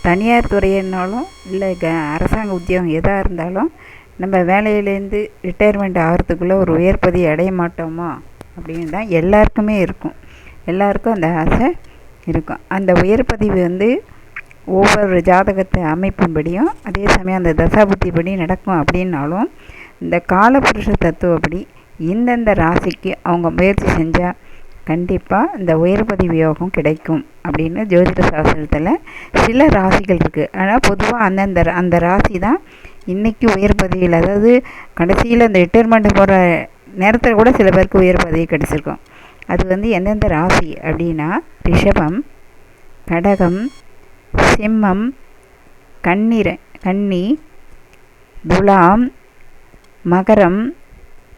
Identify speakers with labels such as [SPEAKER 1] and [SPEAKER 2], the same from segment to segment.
[SPEAKER 1] தனியார் துறையினாலும் இல்லை அரசாங்க உத்தியோகம் எதாக இருந்தாலும் நம்ம வேலையிலேருந்து ரிட்டையர்மெண்ட் ஆகிறதுக்குள்ளே ஒரு உயர் பதவி அடைய மாட்டோமா அப்படின்னு தான் எல்லாருக்குமே இருக்கும். எல்லாருக்கும் அந்த ஆசை இருக்கும். அந்த உயர் பதவி வந்து ஒவ்வொரு ஜாதகத்தை அமைப்பும்படியும் அதே சமயம் அந்த தசாபுத்திப்படி நடக்கும் அப்படின்னாலும் இந்த காலபுருஷ தத்துவப்படி இந்தந்த ராசிக்கு அவங்க முயற்சி செஞ்சால் கண்டிப்பாக இந்த உயர் பதவி யோகம் கிடைக்கும் அப்படின்னு ஜோதிட சாஸ்திரத்தில் சில ராசிகள் இருக்குது. ஆனால் பொதுவாக அந்த ராசி தான் இன்றைக்கி உயர் பதவியில், அதாவது கடைசியில் அந்த ரிட்டையர்மெண்ட் போகிற நேரத்தில் கூட சில பேருக்கு உயர் பதவி கிடச்சிருக்கும். அது வந்து எந்தெந்த ராசி அப்படின்னா ரிஷபம், கடகம், சிம்மம், கன்னி, துலாம், மகரம்,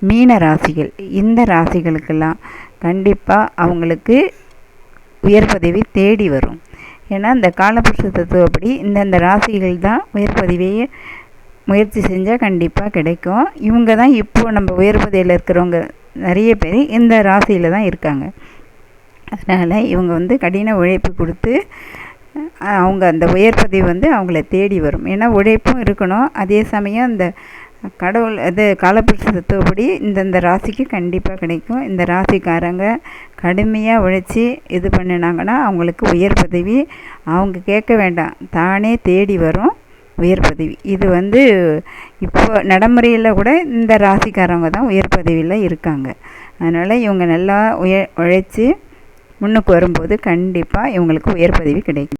[SPEAKER 1] மீன ராசிகள். இந்த ராசிகளுக்கெல்லாம் கண்டிப்பாக அவங்களுக்கு உயர் பதவி தேடி வரும். ஏன்னா இந்த காலபுருஷ தத்துவப்படி இந்தந்த ராசிகள் தான் உயர் பதவியை முயற்சி செஞ்சால் கண்டிப்பாக கிடைக்கும். இவங்க தான் இப்போது நம்ம உயர் பதவியில் இருக்கிறவங்க நிறைய பேர் இந்த ராசியில் தான் இருக்காங்க. அதனால் இவங்க வந்து கடின உழைப்பு கொடுத்து அவங்க அந்த உயர் பதவி வந்து அவங்கள தேடி வரும். ஏன்னா உழைப்பும் இருக்கணும், அதே சமயம் இந்த கடவுள் அது காலபுருஷ தத்துவப்படி இந்தந்த ராசிக்கு கண்டிப்பாக கிடைக்கும். இந்த ராசிக்காரங்க கடுமையாக உழைச்சி இது பண்ணினாங்கன்னா அவங்களுக்கு உயர் பதவி அவங்க கேட்க வேண்டாம், தானே தேடி வரும் உயர் பதவி. இது வந்து இப்போ நடைமுறையில் கூட இந்த ராசிக்காரவங்க தான் உயர் பதவியில் இருக்காங்க. அதனால் இவங்க நல்லா உழைச்சி முன்னுக்கு வரும்போது கண்டிப்பாக இவங்களுக்கு உயர் பதவி கிடைக்கும்.